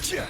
Gotcha!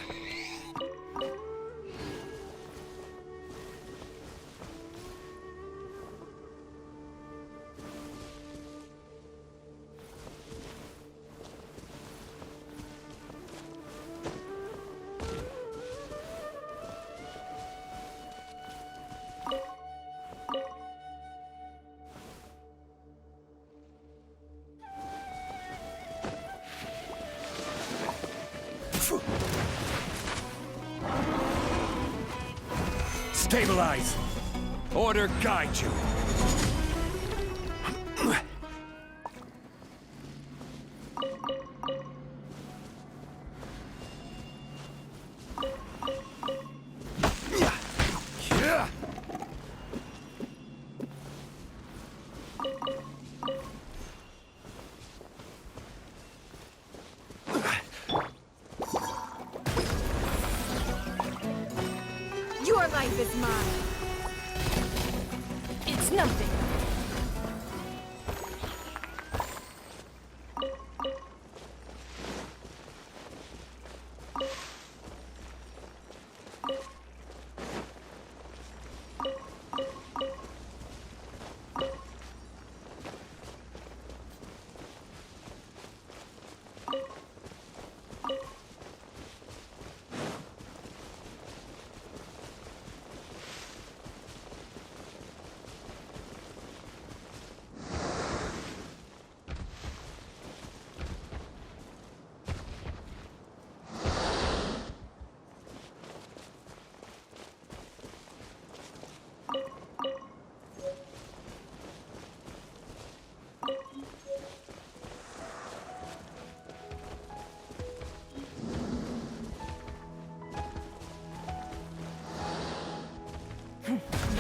Stabilize! Order guide you! Your life is mine. It's nothing.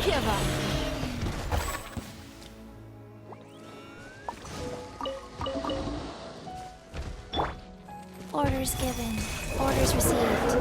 Give up. Orders given. Orders received.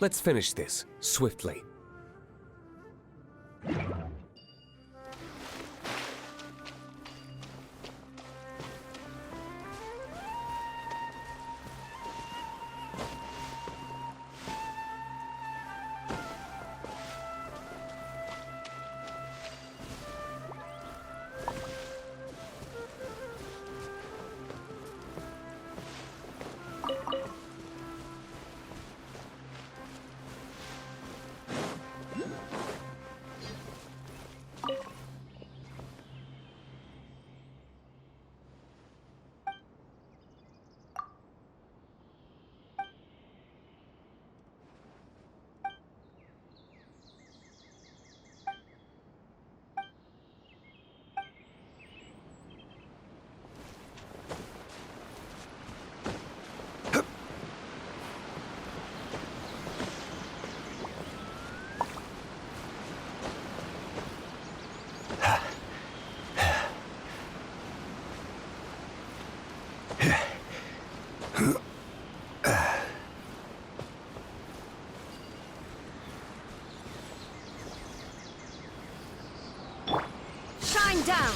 Let's finish this, swiftly. Shine down!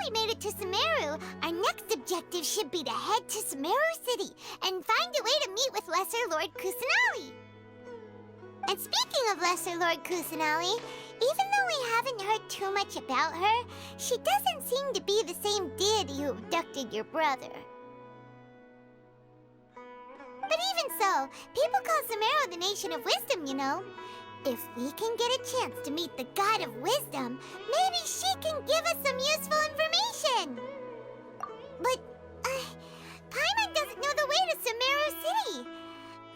We made it to Sumeru. Our next objective should be to head to Sumeru City and find a way to meet with Lesser Lord Kusanali. And speaking of Lesser Lord Kusanali, even though we haven't heard too much about her, she doesn't seem to be the same deity who abducted your brother. But even so, people call Sumeru the Nation of Wisdom, you know. If we can get a chance to meet the God of Wisdom, maybe she can give us some useful information. But, Paimon doesn't know the way to Sumeru City.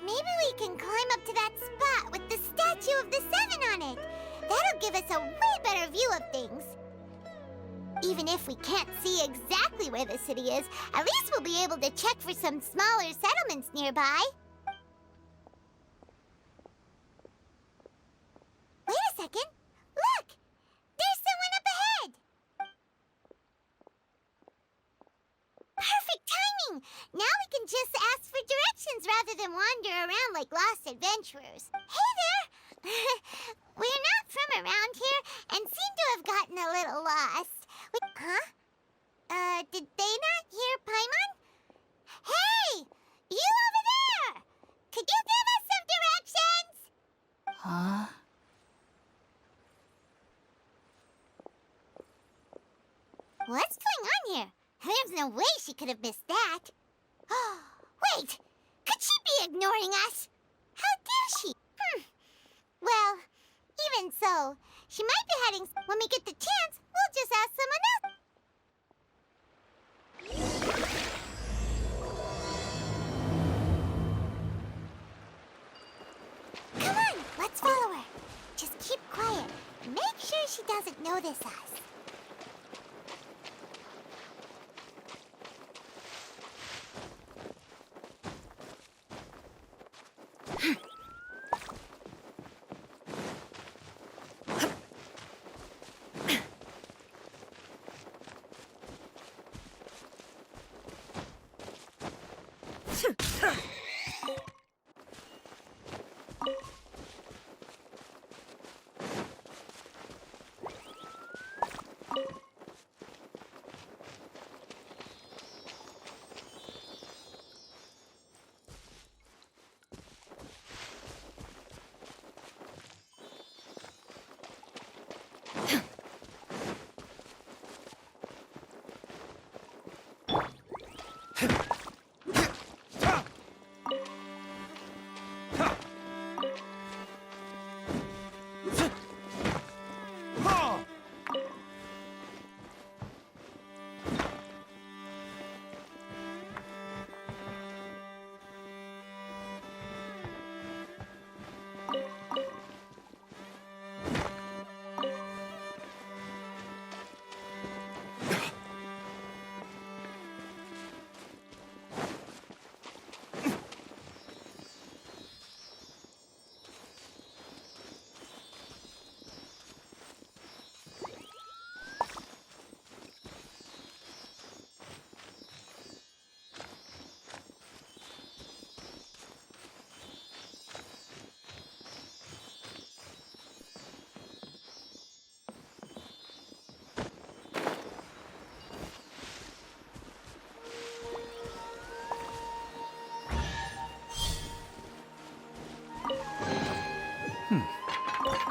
Maybe we can climb up to that spot with the statue of the Seven on it. That'll give us a way better view of things. Even if we can't see exactly where the city is, at least we'll be able to check for some smaller settlements nearby. Wait a second. Look! rather than wander around like lost adventurers. Hey there! We're not from around here and seem to have gotten a little lost. Huh? Did they not hear Paimon? Hey! You over there! Could you give us some directions? Huh? What's going on here? There's no way she could have missed that. Wait! Could she be ignoring us? How dare she? Well, even so, she might be heading... When we get the chance, we'll just ask someone else. Come on, let's follow her. Just keep quiet. Make sure she doesn't notice us.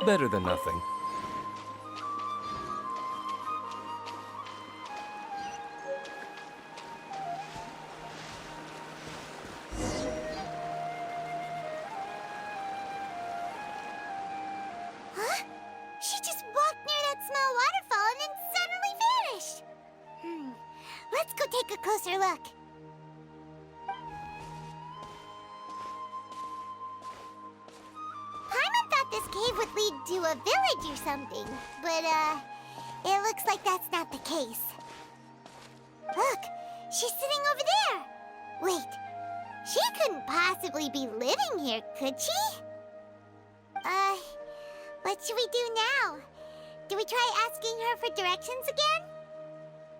Better than nothing. Huh? She just walked near that small waterfall and then suddenly vanished. Let's go take a closer look. Paimon thought this cave would lead to a village or something, but, it looks like that's not the case. Look, she's sitting over there. Wait, she couldn't possibly be living here, could she? What should we do now? Do we try asking her for directions again?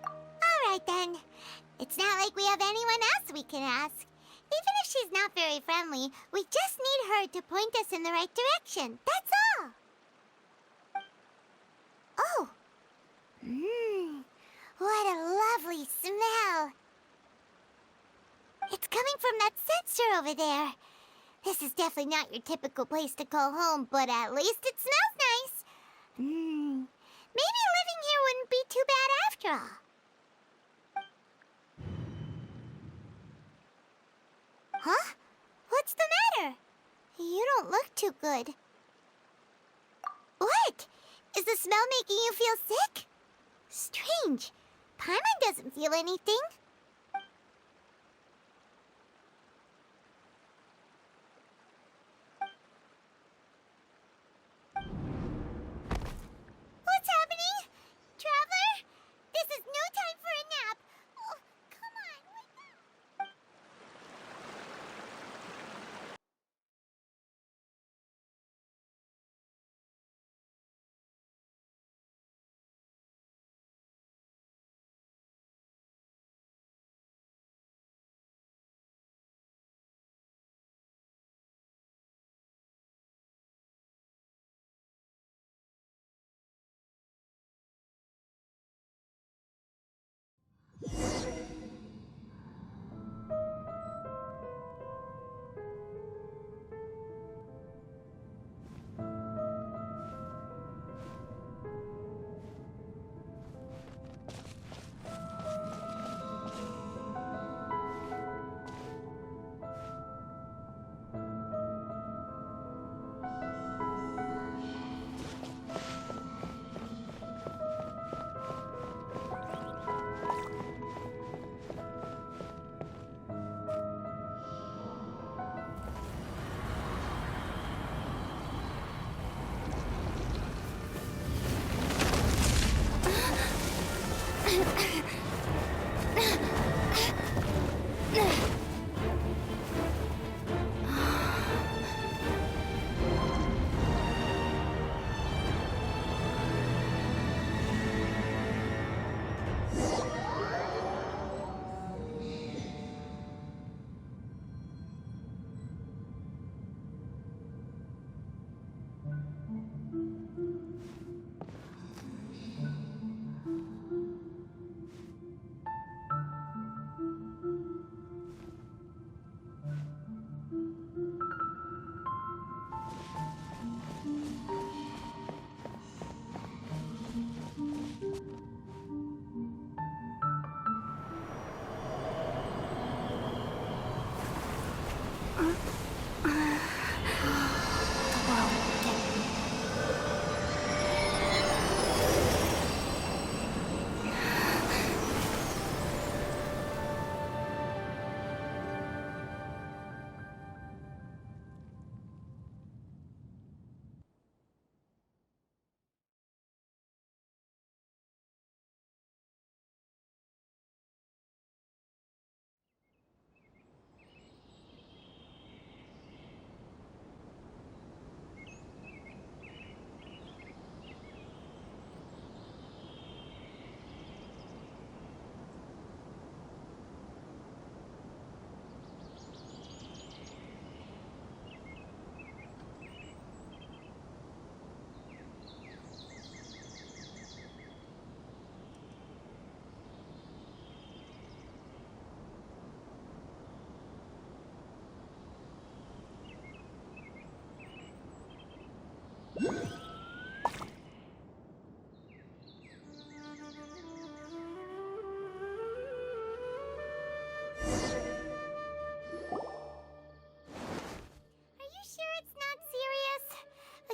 All right, then. It's not like we have anyone else we can ask. Even if she's not very friendly, we just need her to point us in the right direction. That's all. Oh. What a lovely smell. It's coming from that sensor over there. This is definitely not your typical place to call home, but at least it smells nice. Maybe living here wouldn't be too bad after all. Huh? What's the matter? You don't look too good. What? Is the smell making you feel sick? Strange. Paimon doesn't feel anything.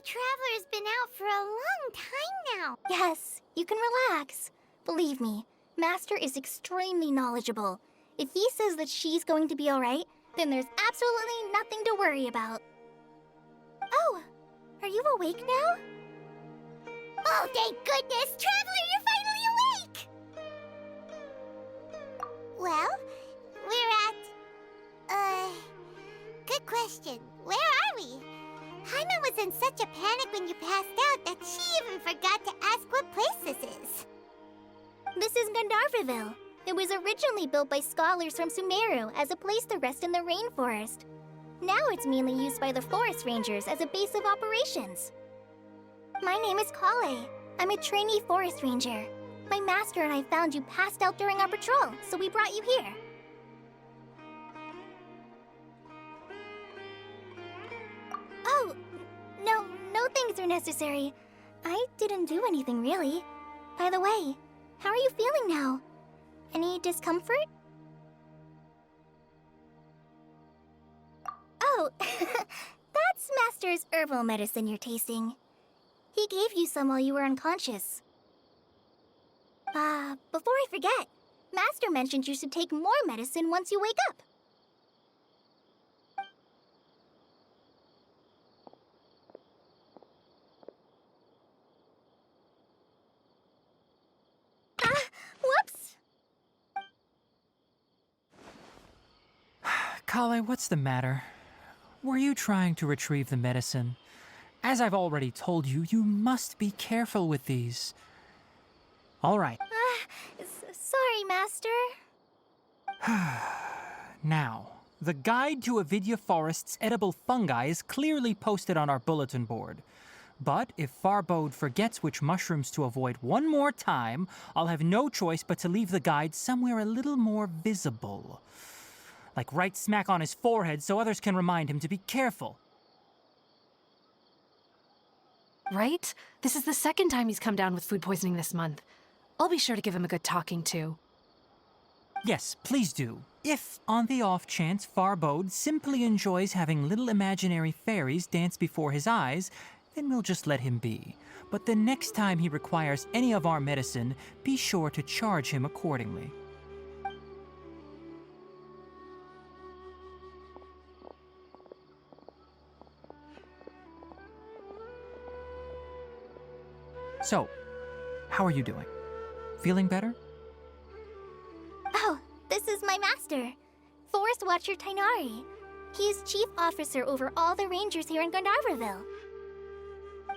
Traveler's been out for a long time now. Yes, you can relax. Believe me, Master is extremely knowledgeable. If he says that she's going to be alright, then there's absolutely nothing to worry about. Oh, are you awake now? Oh, thank goodness! Traveler, you're finally awake! Well, we're at... Good question. Where are we? Jaime was in such a panic when you passed out that she even forgot to ask what place this is. This is Gandharvaville. It was originally built by scholars from Sumeru as a place to rest in the rainforest. Now it's mainly used by the forest rangers as a base of operations. My name is Kale. I'm a trainee forest ranger. My master and I found you passed out during our patrol, so we brought you here. Oh, no things are necessary. I didn't do anything really. By the way, how are you feeling now? Any discomfort? Oh, that's Master's herbal medicine you're tasting. He gave you some while you were unconscious. Before I forget, Master mentioned you should take more medicine once you wake up. Whoops! Kale, what's the matter? Were you trying to retrieve the medicine? As I've already told you, you must be careful with these. All right. Sorry, Master. Now, the guide to Avidya Forest's edible fungi is clearly posted on our bulletin board. But if Farbode forgets which mushrooms to avoid one more time, I'll have no choice but to leave the guide somewhere a little more visible. Like right smack on his forehead so others can remind him to be careful. Right? This is the second time he's come down with food poisoning this month. I'll be sure to give him a good talking to. Yes, please do. If, on the off chance, Farbode simply enjoys having little imaginary fairies dance before his eyes, then we'll just let him be. But the next time he requires any of our medicine, be sure to charge him accordingly. So, how are you doing? Feeling better? Oh, this is my master, Forest Watcher Tainari. He is chief officer over all the rangers here in Gandharvaville.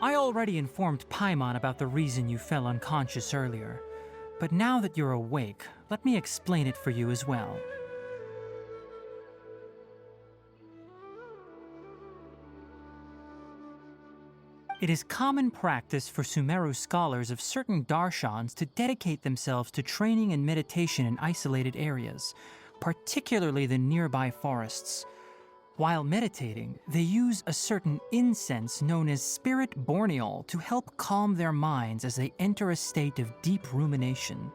I already informed Paimon about the reason you fell unconscious earlier. But now that you're awake, let me explain it for you as well. It is common practice for Sumeru scholars of certain darshans to dedicate themselves to training and meditation in isolated areas, particularly the nearby forests. While meditating, they use a certain incense known as spirit borneol to help calm their minds as they enter a state of deep rumination.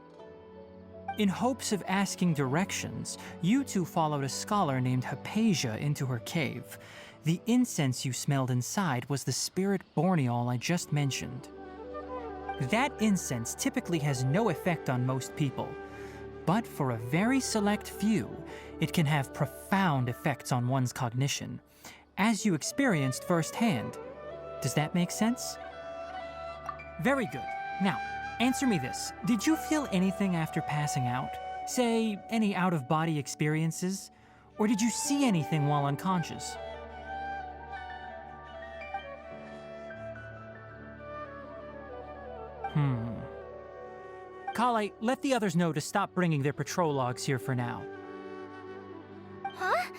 In hopes of asking directions, you two followed a scholar named Hypatia into her cave. The incense you smelled inside was the spirit borneol I just mentioned. That incense typically has no effect on most people, but for a very select few, it can have profound effects on one's cognition, as you experienced firsthand. Does that make sense? Very good. Now, answer me this. Did you feel anything after passing out? Say, any out-of-body experiences? Or did you see anything while unconscious? Kale, let the others know to stop bringing their patrol logs here for now. Huh?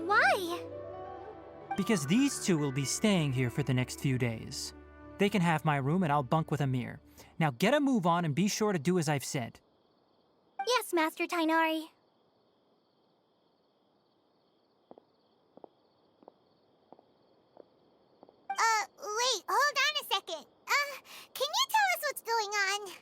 Why? Because these two will be staying here for the next few days. They can have my room and I'll bunk with Amir. Now get a move on and be sure to do as I've said. Yes, Master Tainari. Wait, hold on a second. Can you tell us what's going on?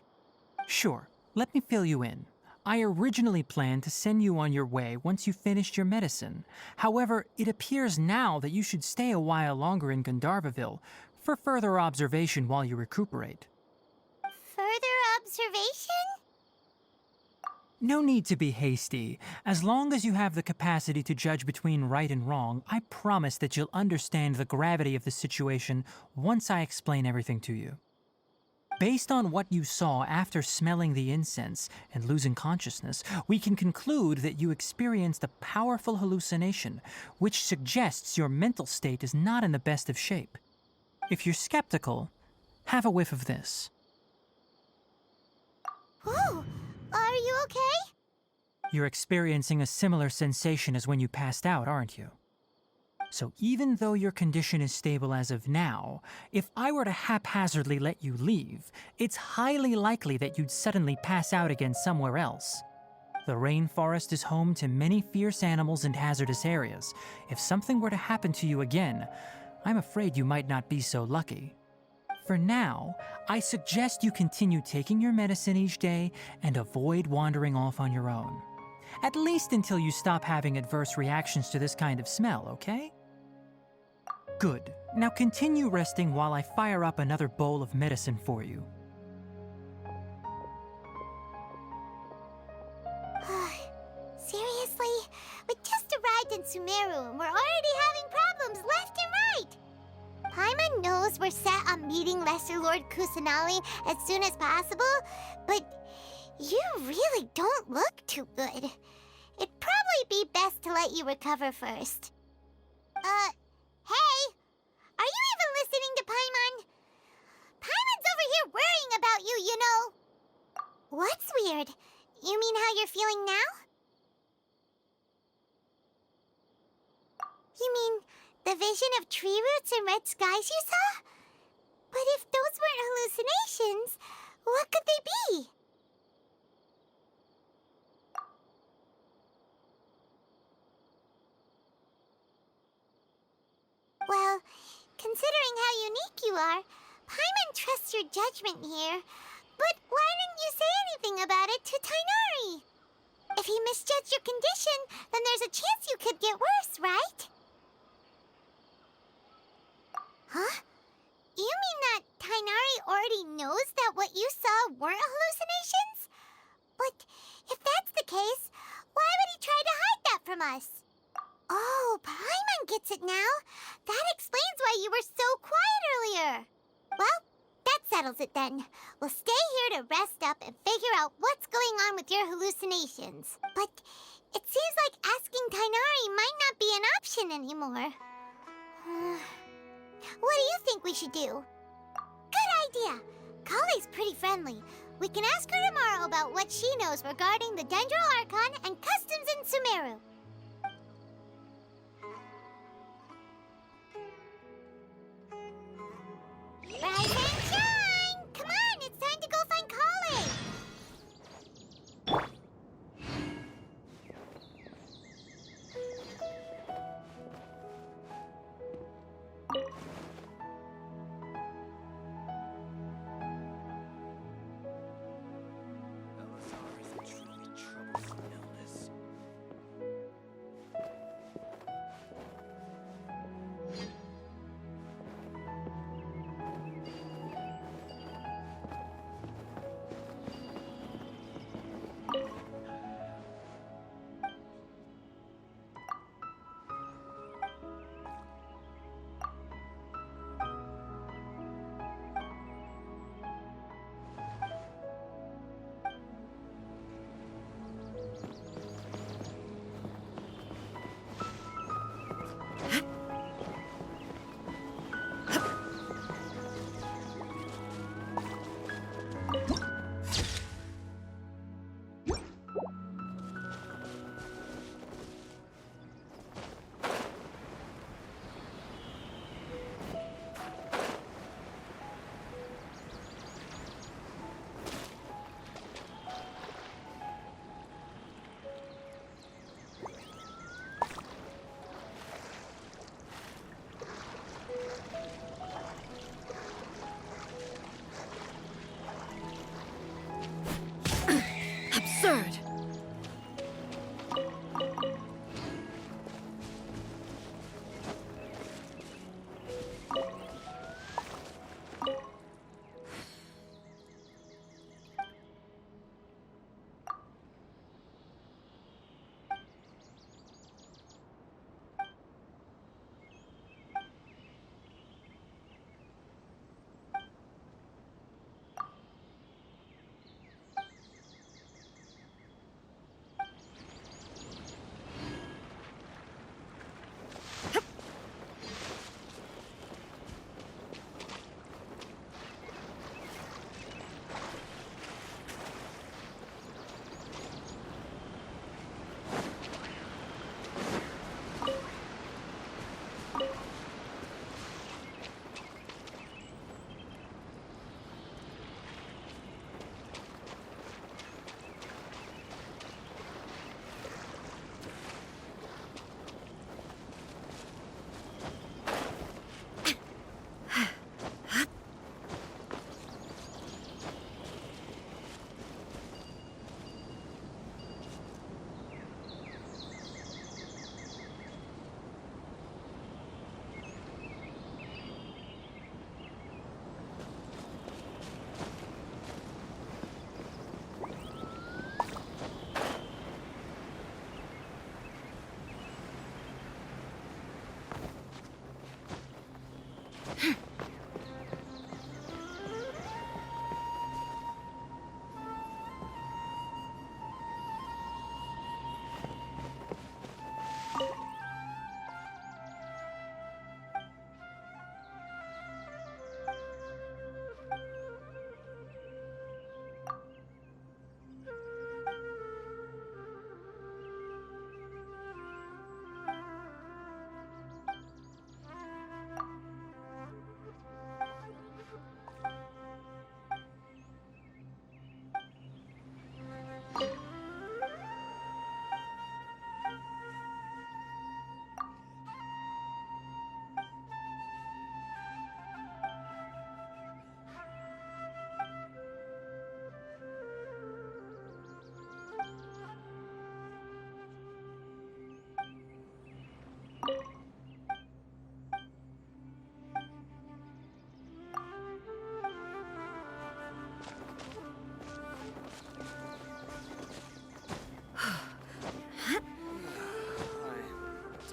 Sure, let me fill you in. I originally planned to send you on your way once you finished your medicine. However, it appears now that you should stay a while longer in Gandharvaville for further observation while you recuperate. Further observation? No need to be hasty. As long as you have the capacity to judge between right and wrong, I promise that you'll understand the gravity of the situation once I explain everything to you. Based on what you saw after smelling the incense and losing consciousness, we can conclude that you experienced a powerful hallucination, which suggests your mental state is not in the best of shape. If you're skeptical, have a whiff of this. Whoa! Are you okay? You're experiencing a similar sensation as when you passed out, aren't you? So even though your condition is stable as of now, if I were to haphazardly let you leave, it's highly likely that you'd suddenly pass out again somewhere else. The rainforest is home to many fierce animals and hazardous areas. If something were to happen to you again, I'm afraid you might not be so lucky. For now, I suggest you continue taking your medicine each day and avoid wandering off on your own. At least until you stop having adverse reactions to this kind of smell, okay? Good. Now continue resting while I fire up another bowl of medicine for you. Seriously? We just arrived in Sumeru and we're already having problems left and right! Paimon knows we're set on meeting Lesser Lord Kusanali as soon as possible, but you really don't look too good. It'd probably be best to let you recover first. Hey! Are you even listening to Paimon? Paimon's over here worrying about you, you know. What's weird? You mean how you're feeling now? You mean the vision of tree roots and red skies you saw? But if those weren't hallucinations, what could they be? Well, considering how unique you are, Paimon trusts your judgment here. But why didn't you say anything about it to Tainari? If he misjudged your condition, then there's a chance you could get worse, right? Huh? You mean that Tainari already knows that what you saw weren't hallucinations? But if that's the case, why would he try to hide that from us? Oh, Paimon gets it now. That explains why you were so quiet earlier. Well, that settles it then. We'll stay here to rest up and figure out what's going on with your hallucinations. But it seems like asking Tainari might not be an option anymore. What do you think we should do? Good idea. Kale's pretty friendly. We can ask her tomorrow about what she knows regarding the Dendro Archon and customs in Sumeru.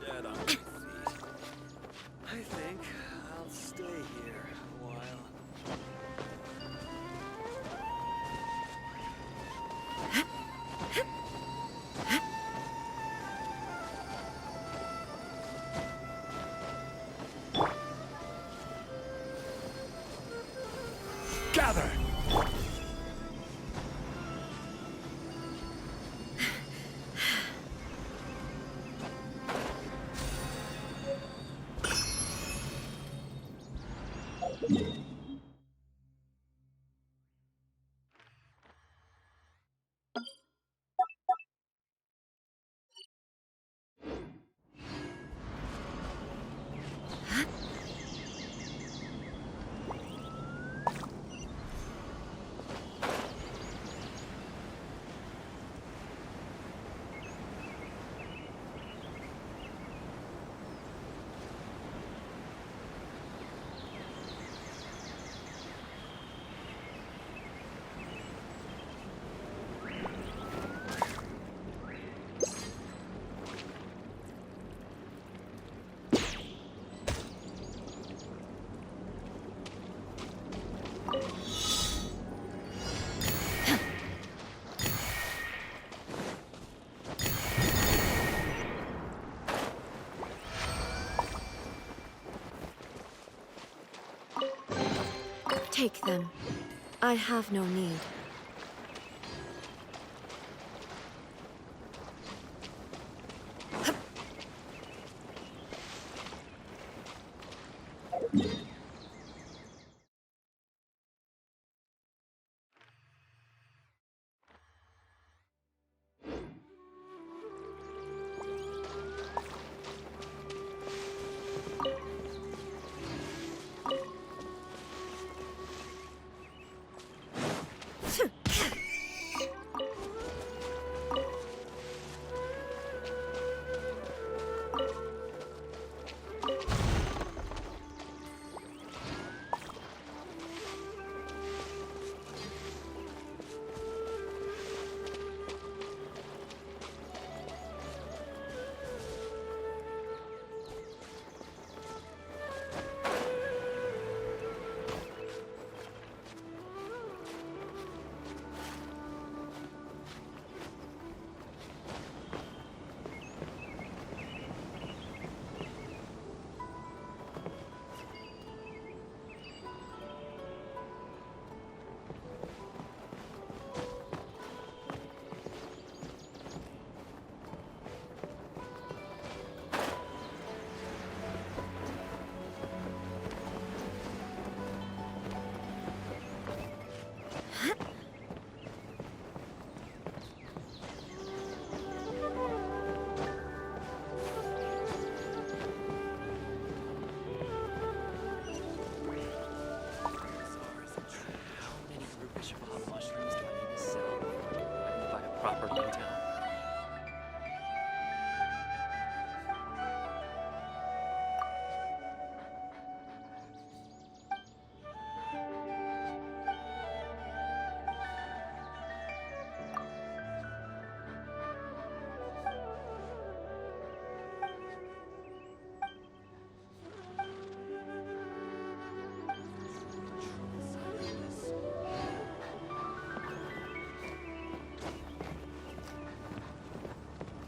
Dead on my feet. I think I'll stay here a while. Gather! Take them. I have no need.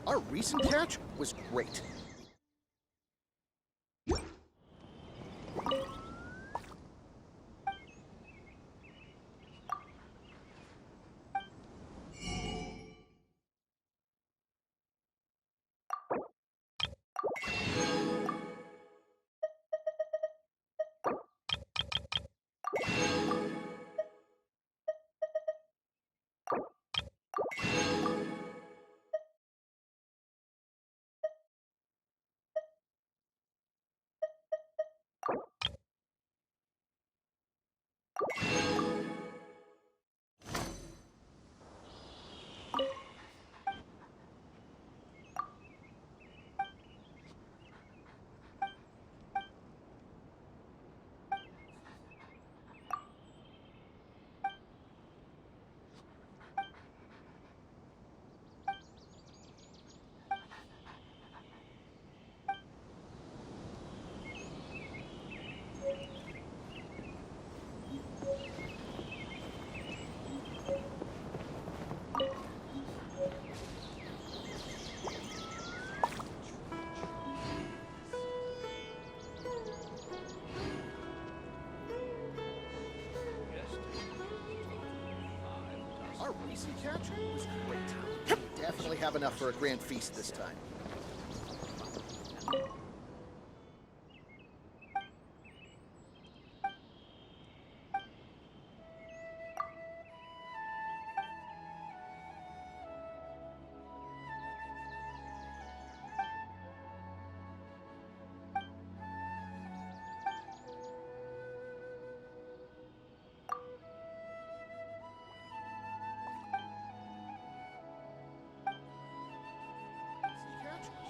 Our recent catch was great. Our recent catch was great. Definitely have enough for a grand feast this time.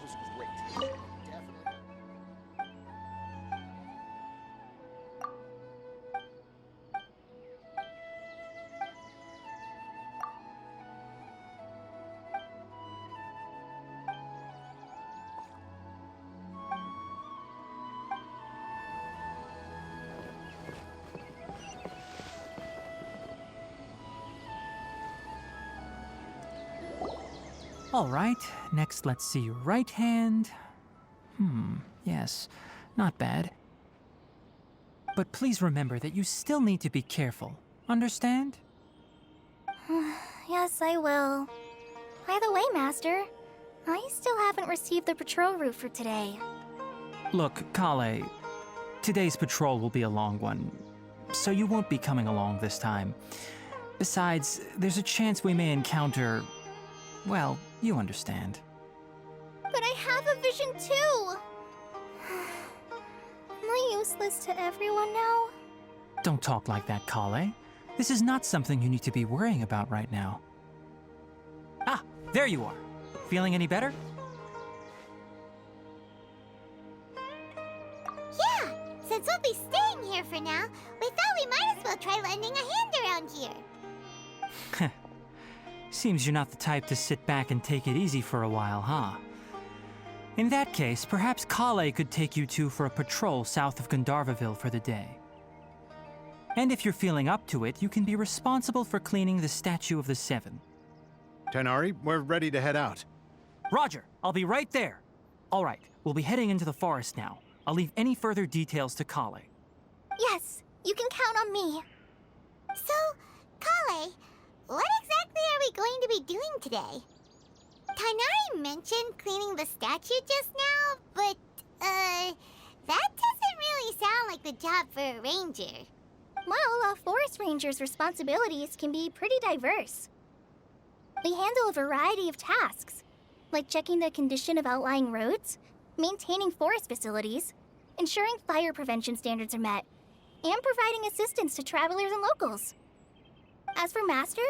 Was great. Definitely. All right, next let's see right hand. Yes, not bad. But please remember that you still need to be careful. Understand? Yes, I will. By the way, Master, I still haven't received the patrol route for today. Look, Kale, today's patrol will be a long one, so you won't be coming along this time. Besides, there's a chance we may encounter... well, you understand. But I have a vision too! Am I useless to everyone now? Don't talk like that, Kale. This is not something you need to be worrying about right now. Ah, there you are. Feeling any better? Yeah, since we'll be staying here for now, we thought we might as well try lending a hand around here. Seems you're not the type to sit back and take it easy for a while, huh? In that case, perhaps Kale could take you two for a patrol south of Gandharvaville for the day. And if you're feeling up to it, you can be responsible for cleaning the Statue of the Seven. Tighnari, we're ready to head out. Roger, I'll be right there. All right, we'll be heading into the forest now. I'll leave any further details to Kale. Yes, you can count on me. So, Kale, what exactly are we going to be doing today? Tighnari mentioned cleaning the statue just now, but, that doesn't really sound like the job for a ranger. Well, a forest ranger's responsibilities can be pretty diverse. They handle a variety of tasks, like checking the condition of outlying roads, maintaining forest facilities, ensuring fire prevention standards are met, and providing assistance to travelers and locals. As for Master,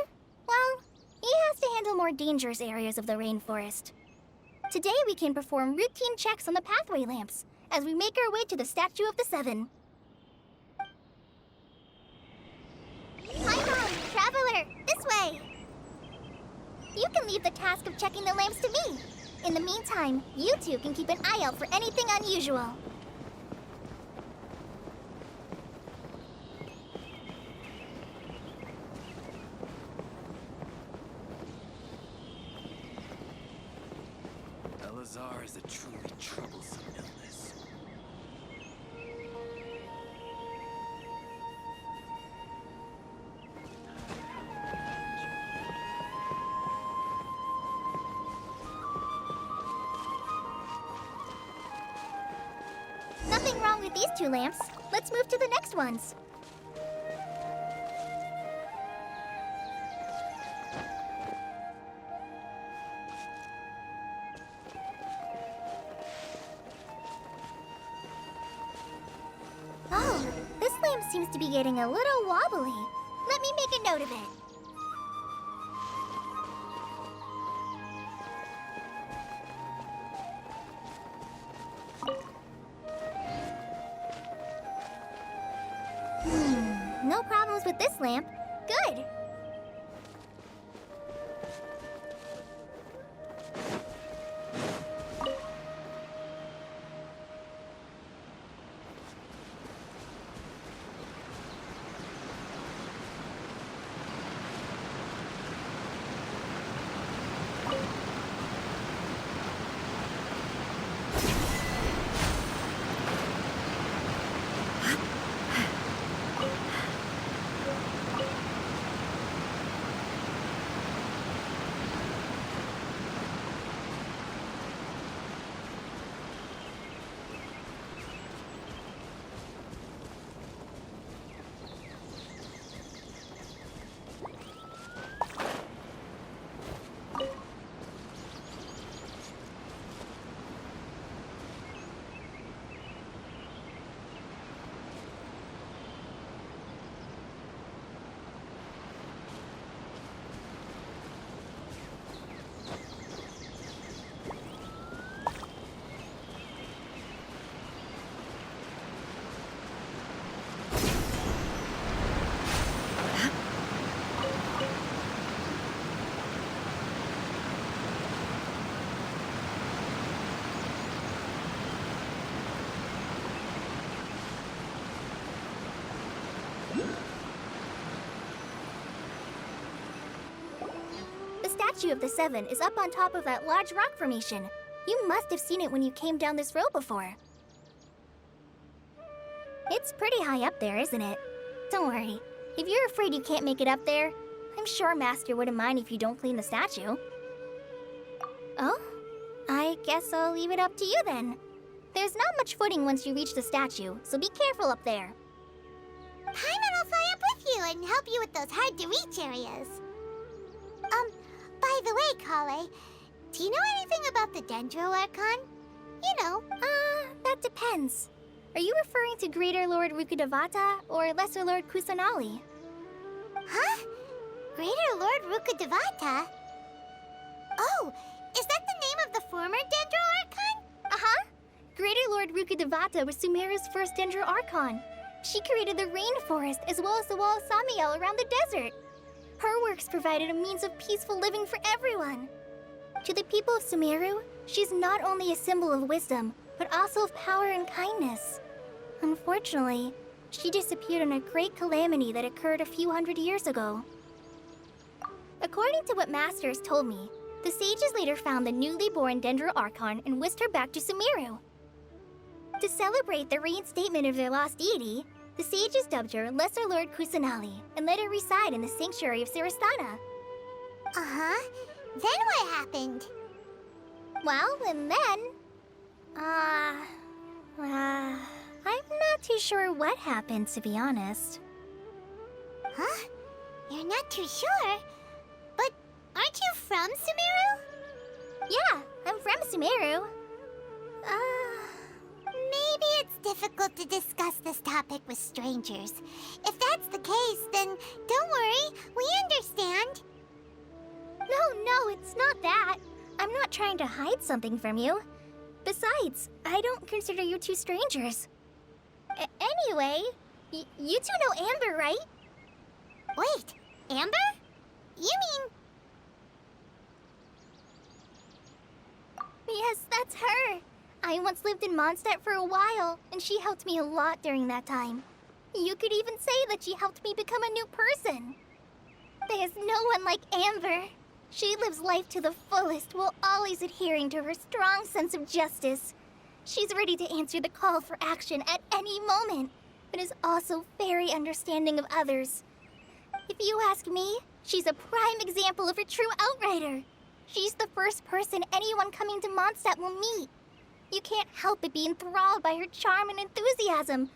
well, he has to handle more dangerous areas of the rainforest. Today we can perform routine checks on the pathway lamps as we make our way to the Statue of the Seven. Hi, Mom! Traveler! This way! You can leave the task of checking the lamps to me. In the meantime, you two can keep an eye out for anything unusual. bazaar is a truly troublesome illness. Nothing wrong with these two lamps. Let's move to the next ones. Oh, this lamp seems to be getting a little wobbly. Let me make a note of it. No problems with this lamp. Good. The statue of the Seven is up on top of that large rock formation. You must have seen it when you came down this road before. It's pretty high up there, isn't it? Don't worry. If you're afraid you can't make it up there, I'm sure Master wouldn't mind if you don't clean the statue. Oh? I guess I'll leave it up to you then. There's not much footing once you reach the statue, so be careful up there. Paimon will fly up with you and help you with those hard-to-reach areas. By the way, Kale, do you know anything about the Dendro Archon? You know. That depends. Are you referring to Greater Lord Rukkhadevata or Lesser Lord Kusanali? Huh? Greater Lord Rukkhadevata? Oh, is that the name of the former Dendro Archon? Uh-huh. Greater Lord Rukkhadevata was Sumeru's first Dendro Archon. She created the rainforest as well as the wall of Samiel around the desert. Her works provided a means of peaceful living for everyone. To the people of Sumeru, she's not only a symbol of wisdom, but also of power and kindness. Unfortunately, she disappeared in a great calamity that occurred a few hundred years ago. According to what Master has told me, the sages later found the newly born Dendro Archon and whisked her back to Sumeru. To celebrate the reinstatement of their lost deity, the sages dubbed her Lesser Lord Kusanali and let her reside in the sanctuary of Siristana. Uh-huh. Then what happened? Well, and then... I'm not too sure what happened, to be honest. Huh? You're not too sure? But aren't you from Sumeru? Yeah, I'm from Sumeru. Maybe it's difficult to discuss this topic with strangers. If that's the case, then don't worry, we understand. No, it's not that. I'm not trying to hide something from you. Besides, I don't consider you two strangers. Anyway, you two know Amber, right? Wait, Amber? You mean... Yes, that's her. I once lived in Mondstadt for a while, and she helped me a lot during that time. You could even say that she helped me become a new person. There's no one like Amber. She lives life to the fullest while always adhering to her strong sense of justice. She's ready to answer the call for action at any moment, but is also very understanding of others. If you ask me, she's a prime example of a true outrider. She's the first person anyone coming to Mondstadt will meet. You can't help but be enthralled by her charm and enthusiasm.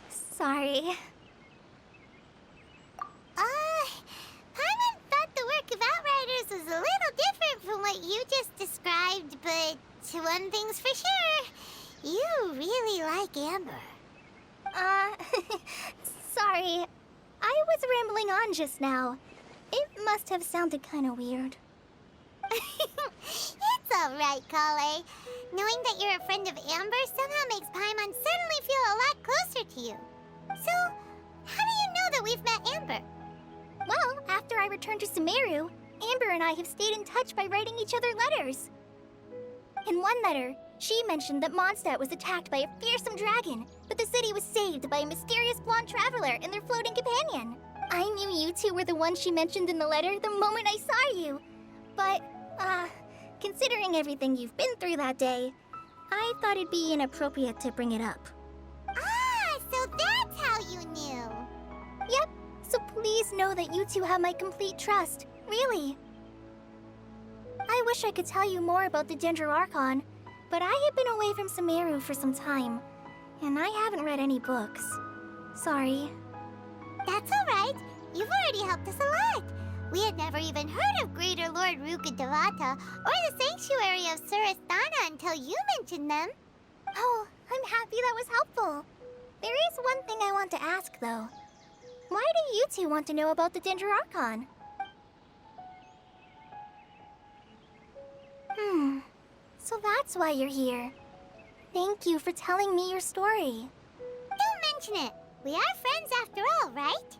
Sorry. Paimon thought the work of Outriders was a little different from what you just described, but one thing's for sure, you really like Amber. Sorry. I was rambling on just now. It must have sounded kind of weird. It's alright, Kale. Knowing that you're a friend of Amber somehow makes Paimon suddenly feel a lot closer to you. So, how do you know that we've met Amber? Well, after I returned to Sumeru, Amber and I have stayed in touch by writing each other letters. In one letter, she mentioned that Mondstadt was attacked by a fearsome dragon, but the city was saved by a mysterious blonde traveler and their floating companion. I knew you two were the ones she mentioned in the letter the moment I saw you. But, considering everything you've been through that day, I thought it'd be inappropriate to bring it up. Ah, so that's how you knew. Yep, so please know that you two have my complete trust, really. I wish I could tell you more about the Dendroarchon, but I have been away from Sumeru for some time, and I haven't read any books. Sorry. That's alright. You've already helped us a lot. We had never even heard of Greater Lord Rukkhadevata or the Sanctuary of Surasthana until you mentioned them. Oh, I'm happy that was helpful. There is one thing I want to ask, though. Why do you two want to know about the Dendroarchon? So that's why you're here. Thank you for telling me your story. Don't mention it. We are friends after all, right?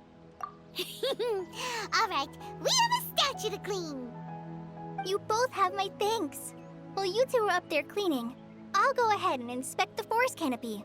Alright, we have a statue to clean. You both have my thanks. While you two are up there cleaning, I'll go ahead and inspect the forest canopy.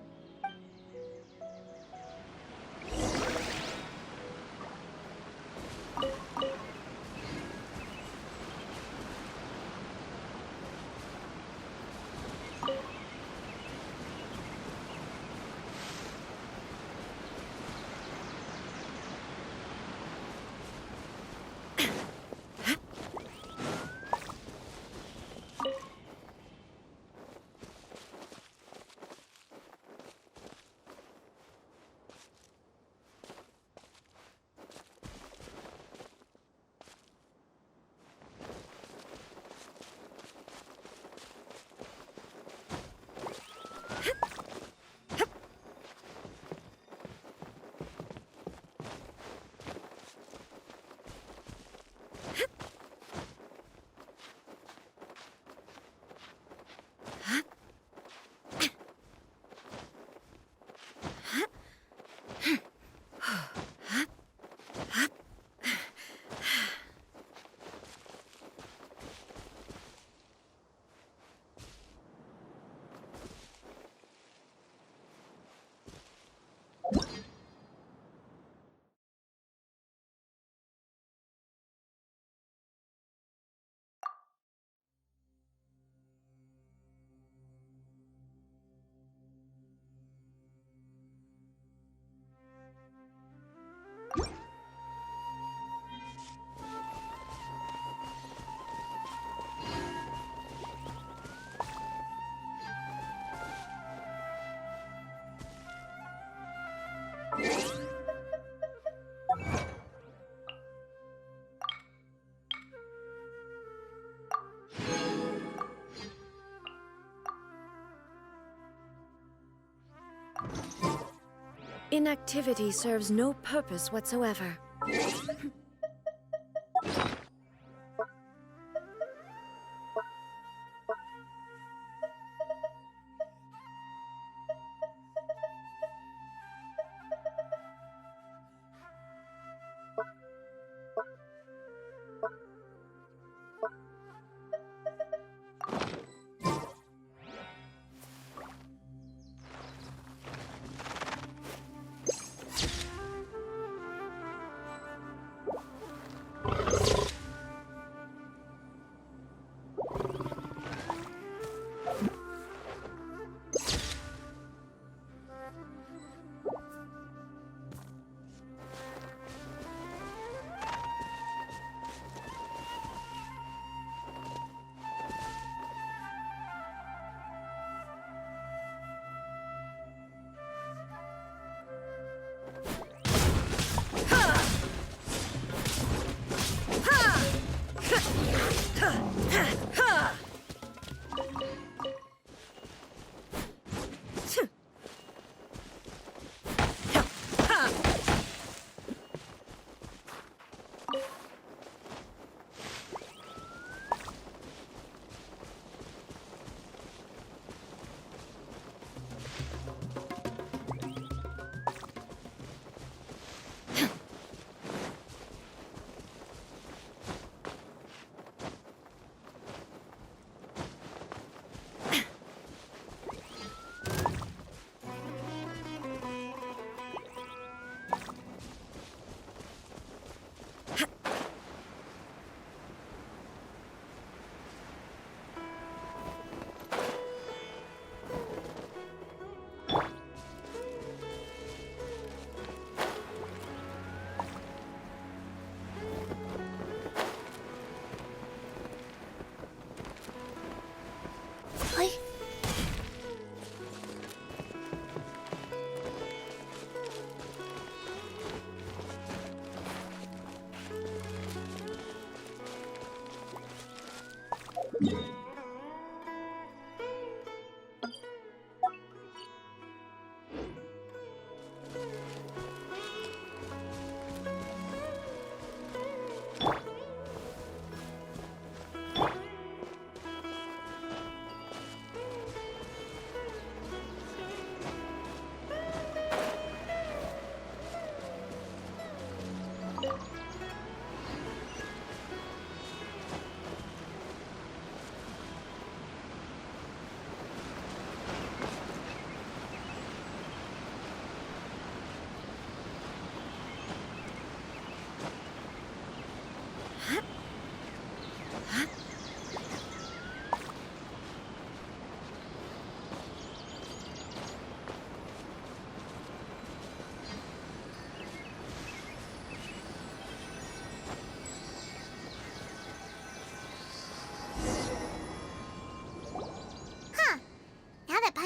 Inactivity serves no purpose whatsoever.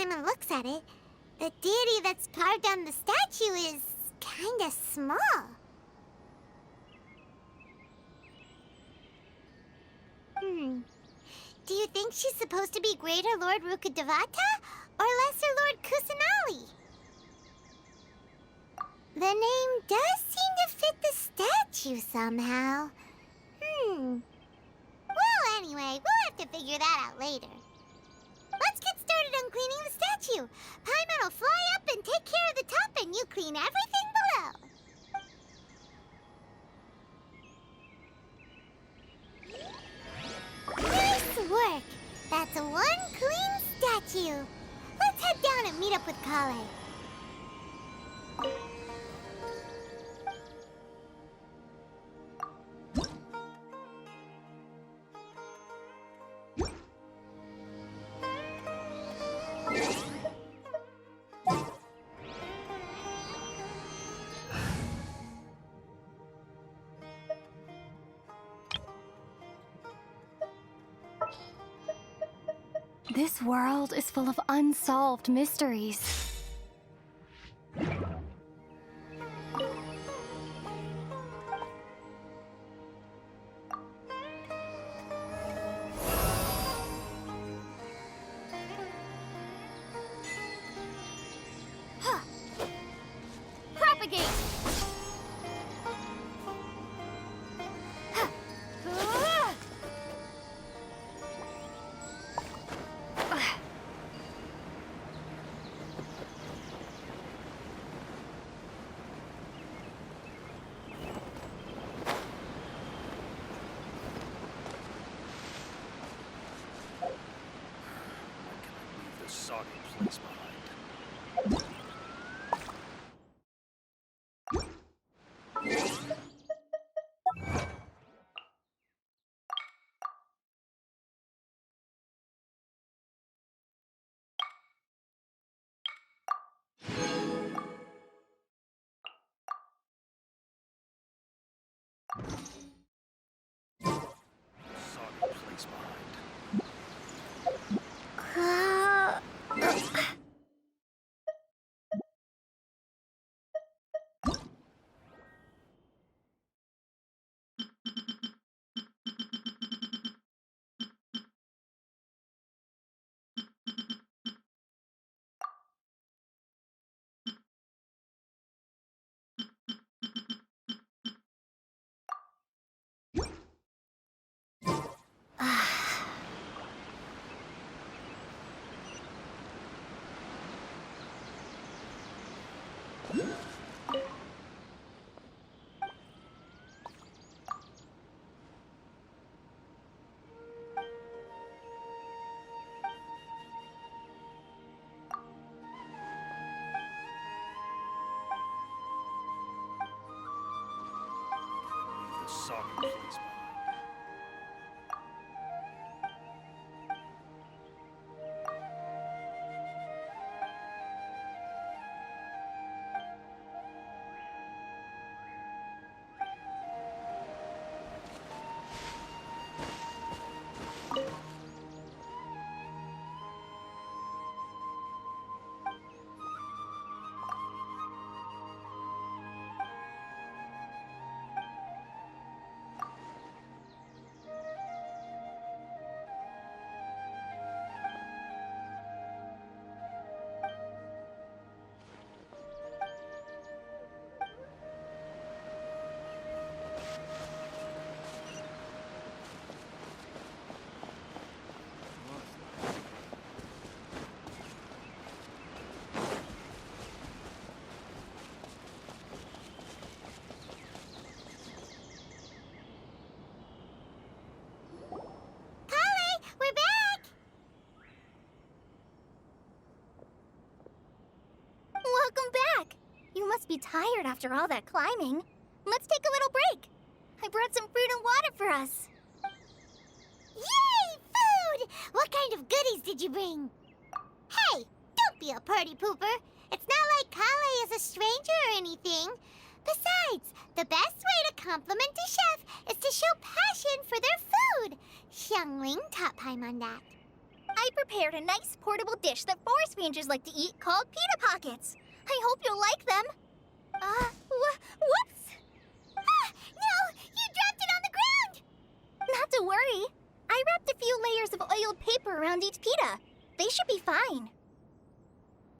Paimon looks at it, the deity that's carved on the statue is kinda small. Do you think she's supposed to be Greater Lord Rukkhadevata or Lesser Lord Kusanali? The name does seem to fit the statue somehow. Well, anyway, we'll have to figure that out later. Let's get started on cleaning the statue. Paimon will fly up and take care of the top, and you clean everything below. Nice work! That's one clean statue. Let's head down and meet up with Kale. This world is full of unsolved mysteries. Propagate! This soggy place behind. Soggy place behind. This soggy place behind. We're back! Welcome back! You must be tired after all that climbing. Let's take a little break. I brought some fruit and water for us. Yay! Food! What kind of goodies did you bring? Hey, don't be a party pooper. It's not like Kale is a stranger or anything. Besides, the best way to compliment a chef is to show passion for their food. Xiangling taught Paimon that. I prepared a nice portable dish that forest rangers like to eat called pita pockets. I hope you'll like them. Whoops! Ah, no! You dropped it on the ground! Not to worry. I wrapped a few layers of oiled paper around each pita. They should be fine.